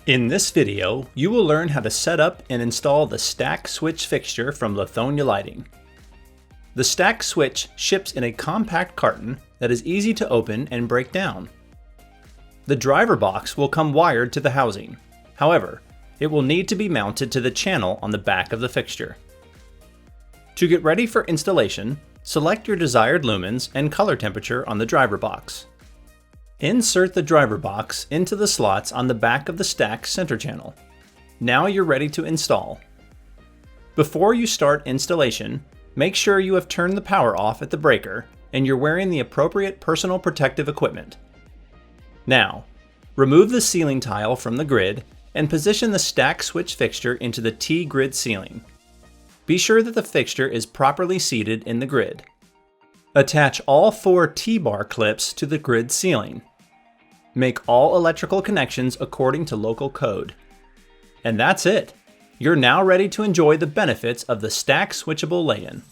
In this video, you will learn how to set up and install the stack switch fixture from Lithonia Lighting. The stack switch ships in a compact carton that is easy to open and break down. The driver box will come wired to the housing. However, it will need to be mounted to the channel on the back of the fixture. To get ready for installation, select your desired lumens and color temperature on the driver box. Insert the driver box into the slots on the back of the stack center channel. Now you're ready to install. Before you start installation, make sure you have turned the power off at the breaker and you're wearing the appropriate personal protective equipment. Now, remove the ceiling tile from the grid and position the stack switch fixture into the T-grid ceiling. Be sure that the fixture is properly seated in the grid. Attach all 4 T-bar clips to the grid ceiling. Make all electrical connections according to local code. And that's it! You're now ready to enjoy the benefits of the stack switchable lay-in.